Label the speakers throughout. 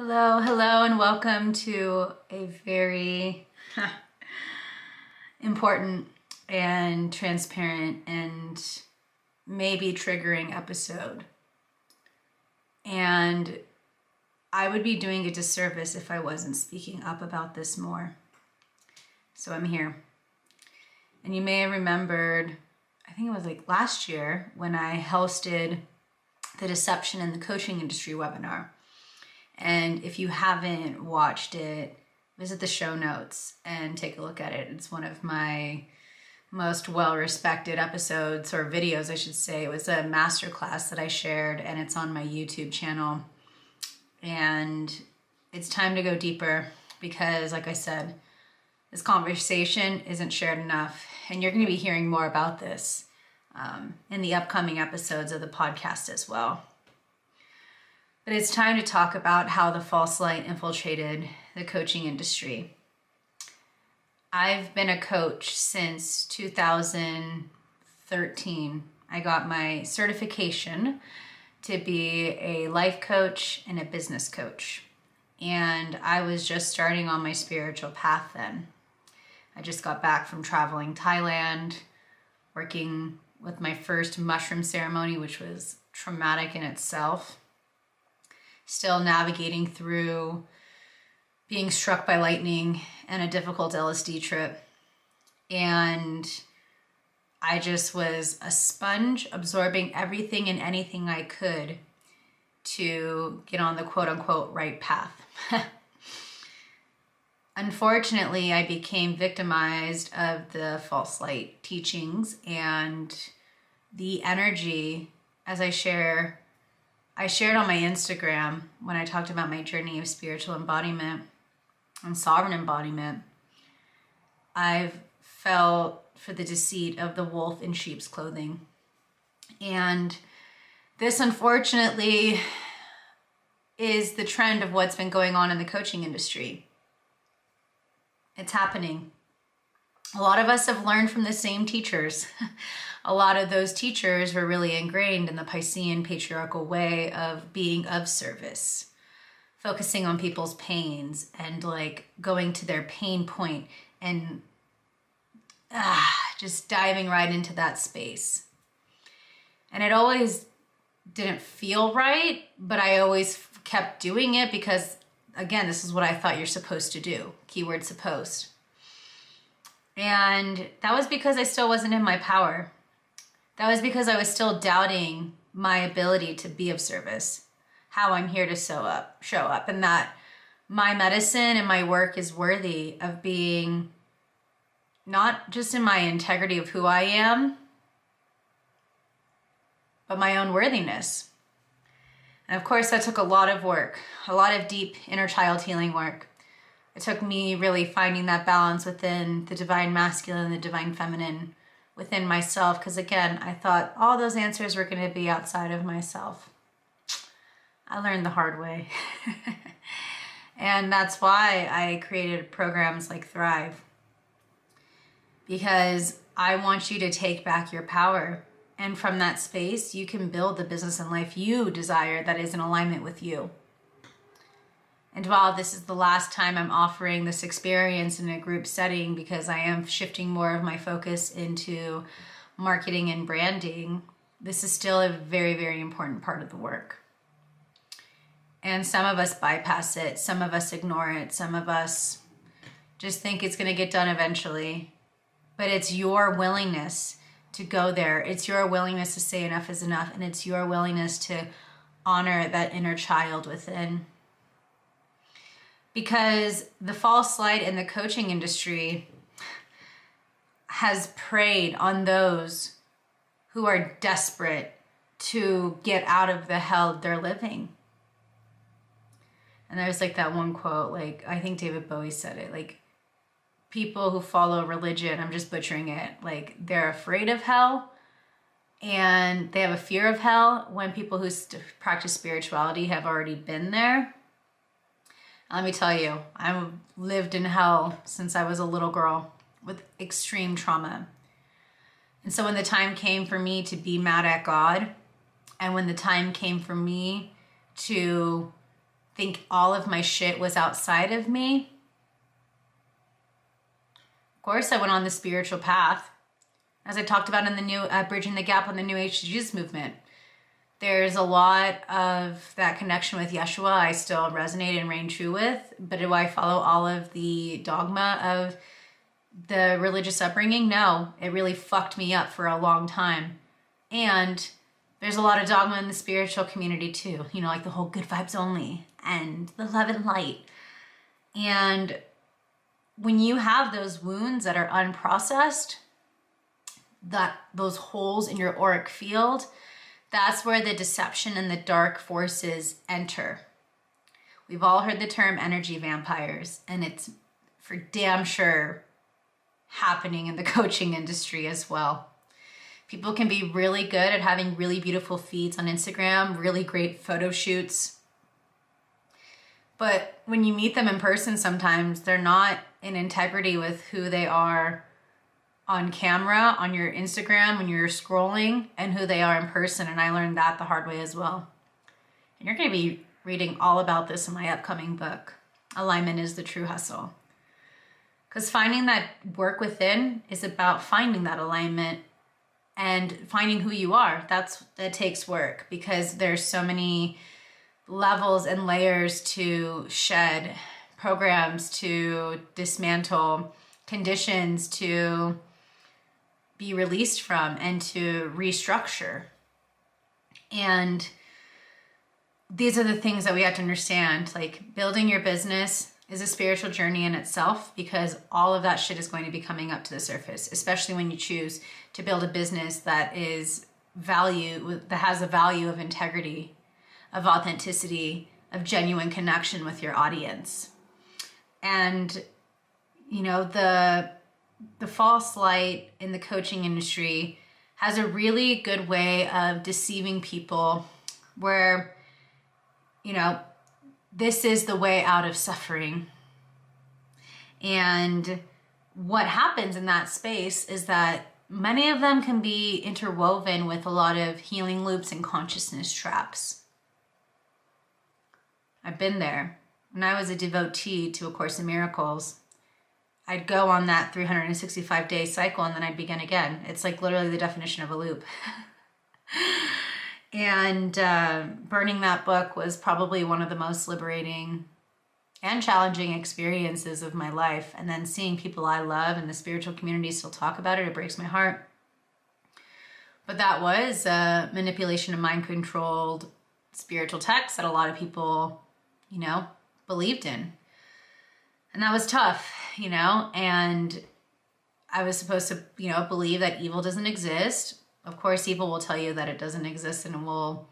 Speaker 1: Hello, and welcome to a very important and transparent and maybe triggering episode. And I would be doing a disservice if I wasn't speaking up about this more. So I'm here. And you may have remembered, I think it was like last year when I hosted the Deception in the Coaching Industry webinar. And if you haven't watched it, visit the show notes and take a look at it. It's one of my most well-respected episodes, or videos, I should say. It was a masterclass that I shared, and it's on my YouTube channel. And it's time to go deeper because, like I said, this conversation isn't shared enough. And you're going to be hearing more about this in the upcoming episodes of the podcast as well. But it's time to talk about how the false light infiltrated the coaching industry. I've been a coach since 2013. I got my certification to be a life coach and a business coach. And I was just starting on my spiritual path then. I just got back from traveling Thailand, working with my first mushroom ceremony, which was traumatic in itself. Still navigating through being struck by lightning and a difficult LSD trip. And I just was a sponge, absorbing everything and anything I could to get on the quote-unquote right path. Unfortunately, I became victimized of the false light teachings and the energy, as I shared on my Instagram when I talked about my journey of spiritual embodiment and sovereign embodiment. I've felt for the deceit of the wolf in sheep's clothing. And this, unfortunately, is the trend of what's been going on in the coaching industry. It's happening. A lot of us have learned from the same teachers. A lot of those teachers were really ingrained in the Piscean patriarchal way of being of service, focusing on people's pains and like going to their pain point and just diving right into that space. And it always didn't feel right, but I always kept doing it because, again, this is what I thought you're supposed to do. Keyword supposed. And that was because I still wasn't in my power. That was because I was still doubting my ability to be of service, how I'm here to show up, and that my medicine and my work is worthy of being not just in my integrity of who I am, but my own worthiness. And of course, that took a lot of work, a lot of deep inner child healing work. It took me really finding that balance within the divine masculine and the divine feminine within myself. Because again, I thought all those answers were going to be outside of myself. I learned the hard way. And that's why I created programs like Thrive. Because I want you to take back your power. And from that space, you can build the business and life you desire that is in alignment with you. And while this is the last time I'm offering this experience in a group setting because I am shifting more of my focus into marketing and branding, this is still a very, very important part of the work. And some of us bypass it, some of us ignore it, some of us just think it's going to get done eventually. But it's your willingness to go there. It's your willingness to say enough is enough, and it's your willingness to honor that inner child within. Because the false light in the coaching industry has preyed on those who are desperate to get out of the hell they're living. And there's like that one quote, like I think David Bowie said it, like people who follow religion, I'm just butchering it, like they're afraid of hell and they have a fear of hell when people who practice spirituality have already been there. Let me tell you, I've lived in hell since I was a little girl with extreme trauma. And so when the time came for me to be mad at God, and when the time came for me to think all of my shit was outside of me. Of course, I went on the spiritual path. As I talked about in the new Bridging the Gap on the New Age Jesus movement, there's a lot of that connection with Yeshua I still resonate and reign true with, but do I follow all of the dogma of the religious upbringing? No, it really fucked me up for a long time. And there's a lot of dogma in the spiritual community too, you know, like the whole good vibes only and the love and light. And when you have those wounds that are unprocessed, that those holes in your auric field, that's where the deception and the dark forces enter. We've all heard the term energy vampires, and it's for damn sure happening in the coaching industry as well. People can be really good at having really beautiful feeds on Instagram, really great photo shoots. But when you meet them in person, sometimes they're not in integrity with who they are on camera, on your Instagram, when you're scrolling, and who they are in person. And I learned that the hard way as well. And you're going to be reading all about this in my upcoming book, Alignment is the True Hustle. Because finding that work within is about finding that alignment and finding who you are. That takes work, because there's so many levels and layers to shed, programs to dismantle, conditions to be released from, and to restructure. And these are the things that we have to understand. Like, building your business is a spiritual journey in itself, because all of that shit is going to be coming up to the surface, especially when you choose to build a business that has a value of integrity, of authenticity, of genuine connection with your audience. And, you know, the false light in the coaching industry has a really good way of deceiving people, where, you know, this is the way out of suffering. And what happens in that space is that many of them can be interwoven with a lot of healing loops and consciousness traps. I've been there. When I was a devotee to A Course in Miracles, I'd go on that 365-day cycle, and then I'd begin again. It's like literally the definition of a loop. And burning that book was probably one of the most liberating and challenging experiences of my life. And then seeing people I love in the spiritual community still talk about it, it breaks my heart. But that was manipulation of mind-controlled spiritual texts that a lot of people, you know, believed in. And that was tough, you know, and I was supposed to, you know, believe that evil doesn't exist. Of course, evil will tell you that it doesn't exist and will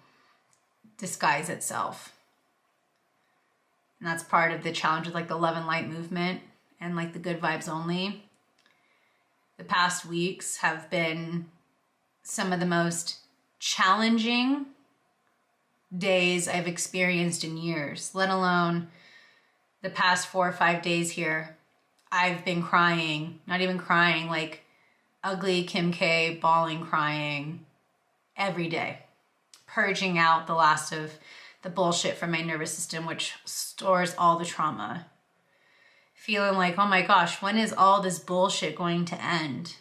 Speaker 1: disguise itself. And that's part of the challenge with like the love and light movement and like the good vibes only. The past weeks have been some of the most challenging days I've experienced in years, let alone the past 4 or 5 days here. I've been crying, not even crying, like ugly Kim K, bawling, crying every day, purging out the last of the bullshit from my nervous system, which stores all the trauma. Feeling like, oh my gosh, when is all this bullshit going to end?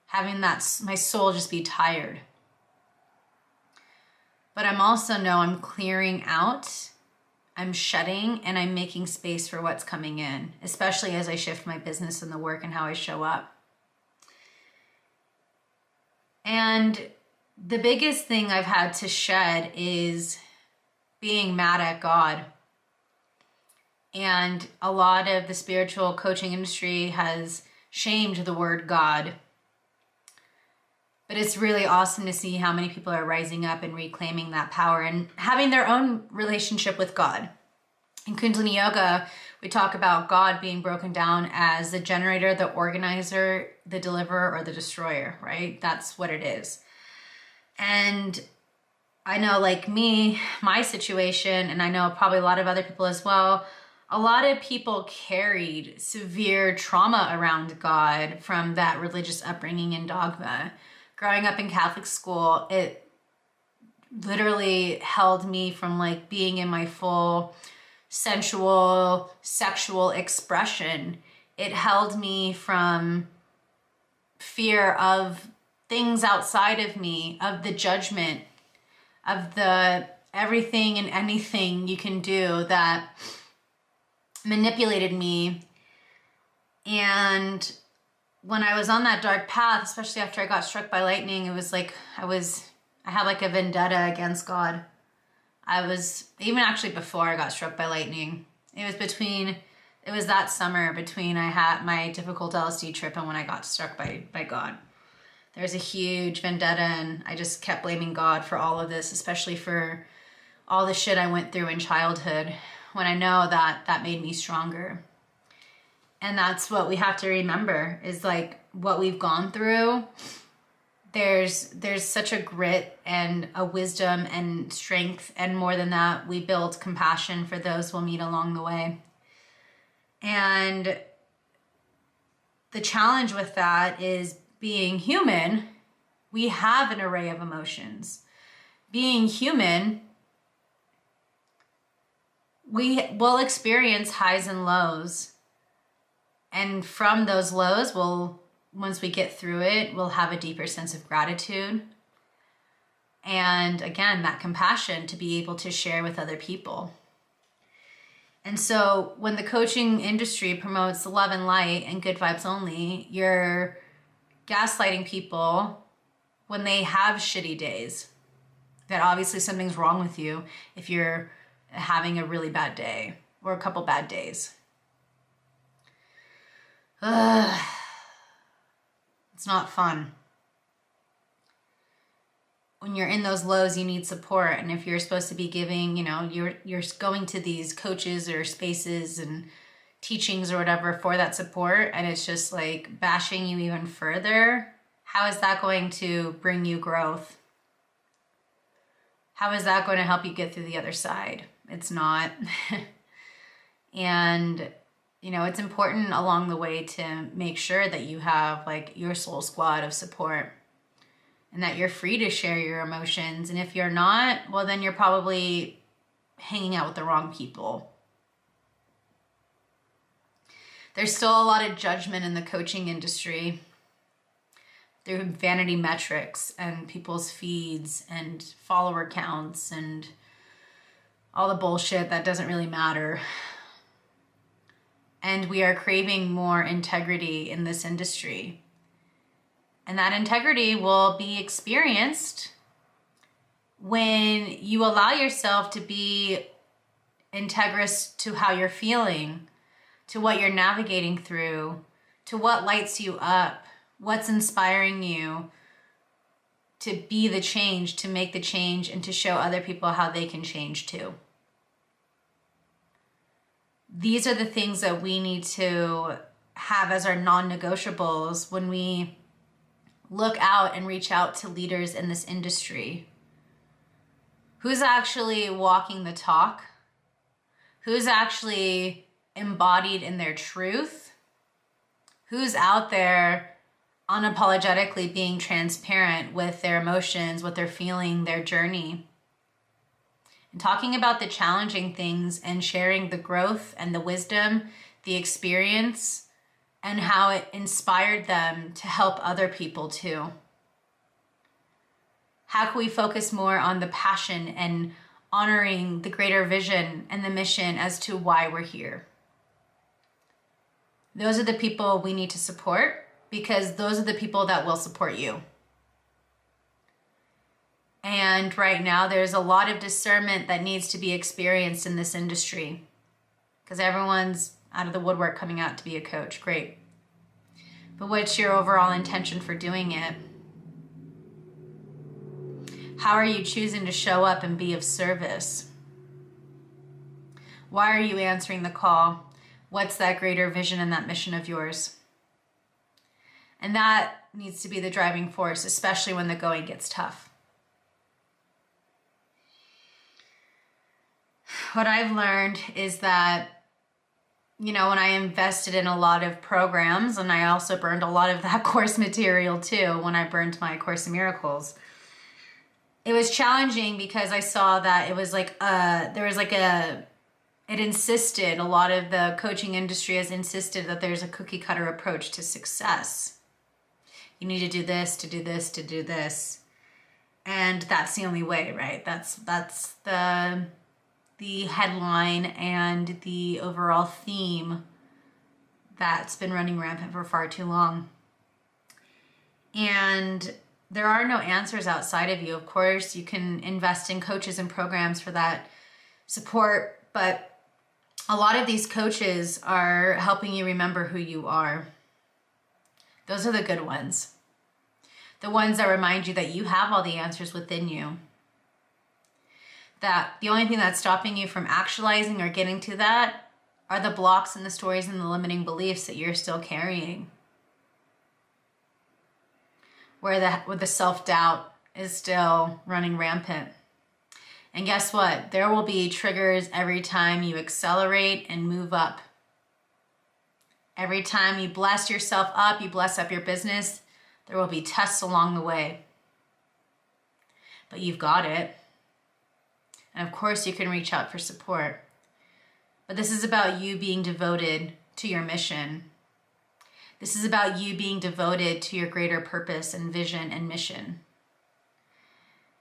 Speaker 1: Having that, my soul just be tired. But I'm also know I'm clearing out, I'm shedding, and I'm making space for what's coming in, especially as I shift my business and the work and how I show up. And the biggest thing I've had to shed is being mad at God. And a lot of the spiritual coaching industry has shamed the word God. But it's really awesome to see how many people are rising up and reclaiming that power and having their own relationship with God. In Kundalini Yoga, we talk about God being broken down as the generator, the organizer, the deliverer, or the destroyer, right? That's what it is. And I know, like me, my situation, and I know probably a lot of other people as well, a lot of people carried severe trauma around God from that religious upbringing and dogma. Growing up in Catholic school, it literally held me from like being in my full sensual, sexual expression. It held me from fear of things outside of me, of the judgment, of the everything and anything you can do that manipulated me. And when I was on that dark path, especially after I got struck by lightning, it was like I had like a vendetta against God. I was, even actually before I got struck by lightning, it was that summer between I had my difficult LSD trip and when I got struck by God. There was a huge vendetta, and I just kept blaming God for all of this, especially for all the shit I went through in childhood, when I know that made me stronger. And that's what we have to remember, is like what we've gone through. There's such a grit and a wisdom and strength, and more than that, we build compassion for those we'll meet along the way. And the challenge with that is being human. We have an array of emotions. Being human, we will experience highs and lows. And from those lows, once we get through it, we'll have a deeper sense of gratitude. And again, that compassion to be able to share with other people. And so when the coaching industry promotes love and light and good vibes only, you're gaslighting people when they have shitty days. That obviously something's wrong with you if you're having a really bad day or a couple bad days. It's not fun. When you're in those lows, you need support. And if you're supposed to be giving, you're going to these coaches or spaces and teachings or whatever for that support, and it's just like bashing you even further, how is that going to bring you growth? How is that going to help you get through the other side? It's not. And it's important along the way to make sure that you have like your soul squad of support, and that you're free to share your emotions. And if you're not, well, then you're probably hanging out with the wrong people. There's still a lot of judgment in the coaching industry through vanity metrics and people's feeds and follower counts and all the bullshit that doesn't really matter. And we are craving more integrity in this industry. And that integrity will be experienced when you allow yourself to be integrous to how you're feeling, to what you're navigating through, to what lights you up, what's inspiring you to be the change, to make the change, and to show other people how they can change too. These are the things that we need to have as our non-negotiables when we look out and reach out to leaders in this industry. Who's actually walking the talk? Who's actually embodied in their truth? Who's out there unapologetically being transparent with their emotions, what they're feeling, their journey? And talking about the challenging things and sharing the growth and the wisdom, the experience, and how it inspired them to help other people too. How can we focus more on the passion and honoring the greater vision and the mission as to why we're here? Those are the people we need to support, because those are the people that will support you. And right now there's a lot of discernment that needs to be experienced in this industry, because everyone's out of the woodwork coming out to be a coach. Great. But what's your overall intention for doing it? How are you choosing to show up and be of service? Why are you answering the call? What's that greater vision and that mission of yours? And that needs to be the driving force, especially when the going gets tough. What I've learned is that, when I invested in a lot of programs, and I also burned a lot of that course material too, when I burned my Course in Miracles, it was challenging because I saw that it was like there was like a it insisted, a lot of the coaching industry has insisted that there's a cookie cutter approach to success. You need to do this, to do this, to do this. And that's the only way, right? That's the headline and the overall theme that's been running rampant for far too long. And there are no answers outside of you. Of course, you can invest in coaches and programs for that support, but a lot of these coaches are helping you remember who you are. Those are the good ones. The ones that remind you that you have all the answers within you. That the only thing that's stopping you from actualizing or getting to that are the blocks and the stories and the limiting beliefs that you're still carrying. Where the self-doubt is still running rampant. And guess what? There will be triggers every time you accelerate and move up. Every time you bless yourself up, you bless up your business, there will be tests along the way. But you've got it. And of course you can reach out for support. But this is about you being devoted to your mission. This is about you being devoted to your greater purpose and vision and mission.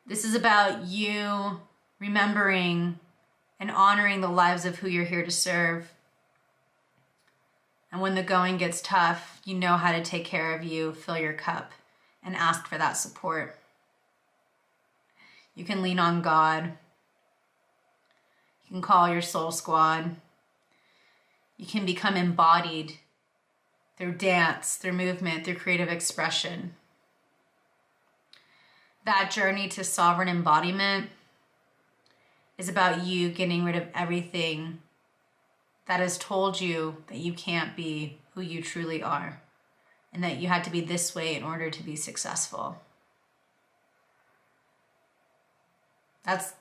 Speaker 1: This is about you remembering and honoring the lives of who you're here to serve. And when the going gets tough, you know how to take care of you, fill your cup, and ask for that support. You can lean on God. You can call your soul squad. You can become embodied through dance, through movement, through creative expression. That journey to sovereign embodiment is about you getting rid of everything that has told you that you can't be who you truly are and that you had to be this way in order to be successful.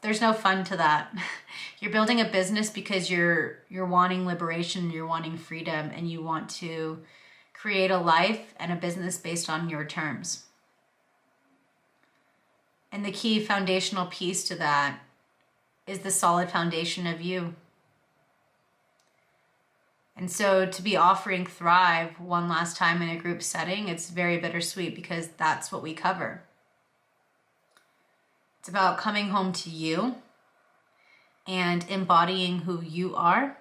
Speaker 1: There's no fun to that. You're building a business because you're wanting liberation, you're wanting freedom, and you want to create a life and a business based on your terms. And the key foundational piece to that is the solid foundation of you. And so to be offering Thrive one last time in a group setting, it's very bittersweet because that's what we cover. It's about coming home to you and embodying who you are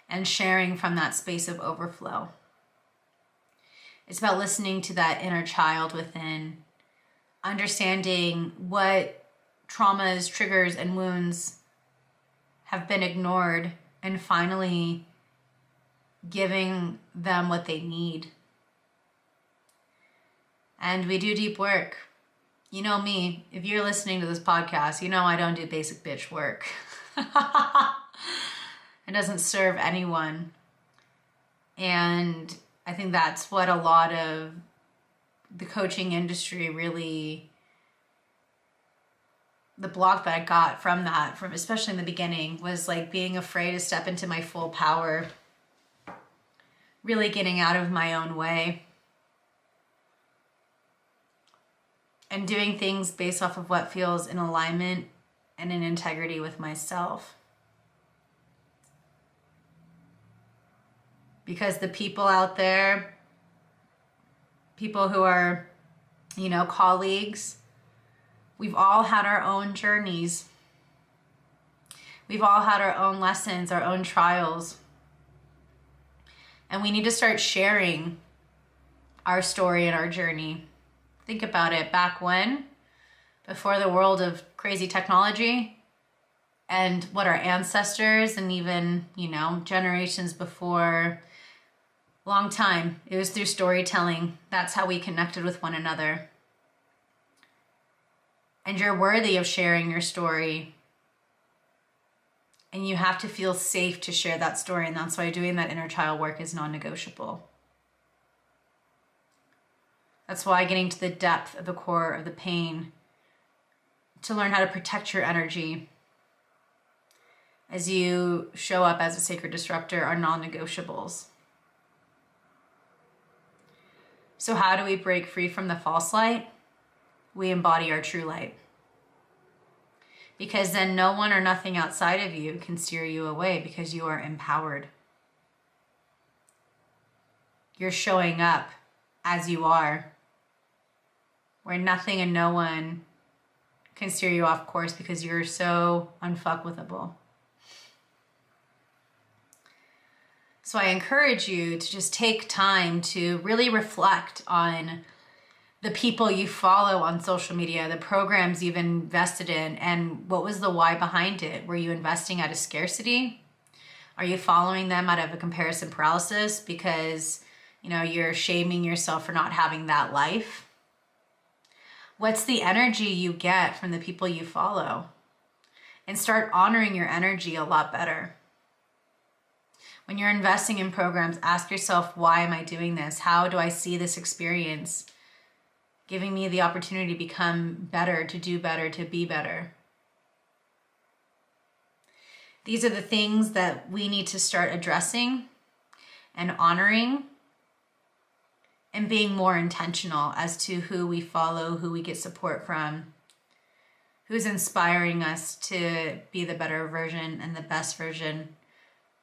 Speaker 1: and sharing from that space of overflow. It's about listening to that inner child within, understanding what traumas, triggers, and wounds have been ignored, and finally giving them what they need. And we do deep work. You know me, if you're listening to this podcast, you know I don't do basic bitch work. It doesn't serve anyone. And I think that's what a lot of the coaching industry really, the block that I got from that, from especially in the beginning, was like being afraid to step into my full power, really getting out of my own way and doing things based off of what feels in alignment and in integrity with myself. Because the people out there, people who are, colleagues, we've all had our own journeys. We've all had our own lessons, our own trials. And we need to start sharing our story and our journey. Think about it. Back when, before the world of crazy technology and what our ancestors and even, generations before, long time, it was through storytelling. That's how we connected with one another. And you're worthy of sharing your story. And you have to feel safe to share that story. And that's why doing that inner child work is non-negotiable. That's why getting to the depth of the core of the pain, to learn how to protect your energy as you show up as a sacred disruptor, are non-negotiables. So how do we break free from the false light? We embody our true light. because then no one or nothing outside of you can steer you away because you are empowered. You're showing up as you are, where nothing and no one can steer you off course because you're so unfuckwithable. So I encourage you to just take time to really reflect on the people you follow on social media, the programs you've invested in, and what was the why behind it? Were you investing out of scarcity? Are you following them out of a comparison paralysis because, you're shaming yourself for not having that life? What's the energy you get from the people you follow? And start honoring your energy a lot better. When you're investing in programs, ask yourself, why am I doing this? How do I see this experience giving me the opportunity to become better, to do better, to be better? These are the things that we need to start addressing and honoring and being more intentional as to who we follow, who we get support from, who's inspiring us to be the better version and the best version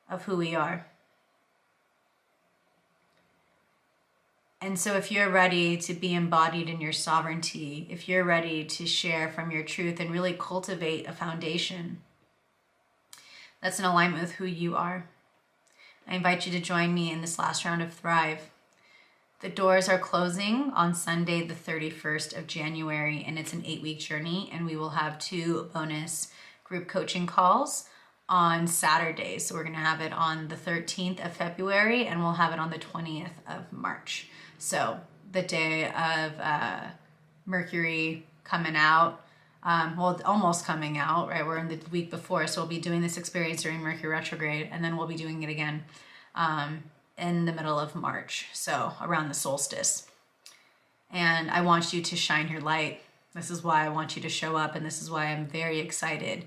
Speaker 1: of who we are. And so if you're ready to be embodied in your sovereignty, if you're ready to share from your truth and really cultivate a foundation that's in alignment with who you are, I invite you to join me in this last round of Thrive. The doors are closing on Sunday, the 31st of January, and it's an 8-week journey, and we will have 2 bonus group coaching calls on Saturdays. So we're going to have it on the 13th of February, and we'll have it on the 20th of March. So the day of Mercury coming out, almost coming out, right? We're in the week before, so we'll be doing this experience during Mercury retrograde, and then we'll be doing it again in the middle of March, so around the solstice. And I want you to shine your light. This is why I want you to show up, and this is why I'm very excited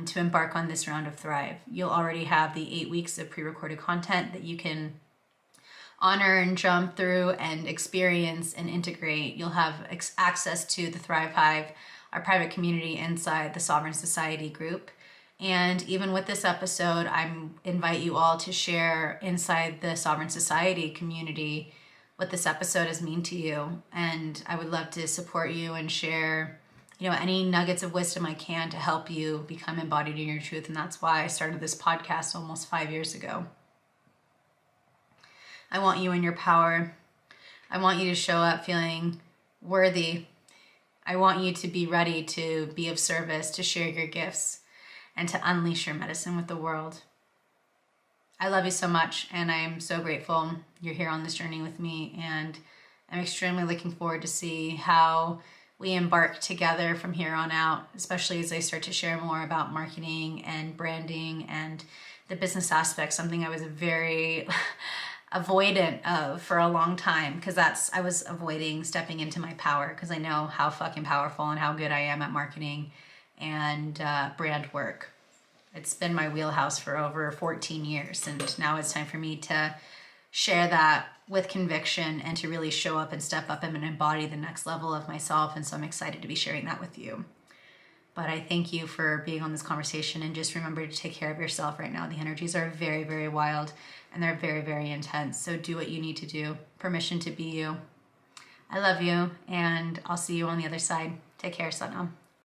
Speaker 1: to embark on this round of Thrive. You'll already have the 8 weeks of pre-recorded content that you can honor and jump through and experience and integrate. You'll have access to the Thrive Hive, our private community inside the Sovereign Society group. And even with this episode, I invite you all to share inside the Sovereign Society community what this episode has meant to you. And I would love to support you and share, any nuggets of wisdom I can to help you become embodied in your truth. And that's why I started this podcast almost 5 years ago. I want you in your power. I want you to show up feeling worthy. I want you to be ready to be of service, to share your gifts, and to unleash your medicine with the world. I love you so much, and I'm so grateful you're here on this journey with me, and I'm extremely looking forward to see how we embark together from here on out, especially as I start to share more about marketing and branding and the business aspect, something I was very avoidant of for a long time, because I was avoiding stepping into my power, because I know how fucking powerful and how good I am at marketing and brand work. It's been my wheelhouse for over 14 years, and now it's time for me to share that with conviction and to really show up and step up and embody the next level of myself. And so I'm excited to be sharing that with you. But I thank you for being on this conversation, and just remember to take care of yourself right now. The energies are very, very wild, and they're very, very intense. So do what you need to do. Permission to be you. I love you, and I'll see you on the other side. Take care, Satnam.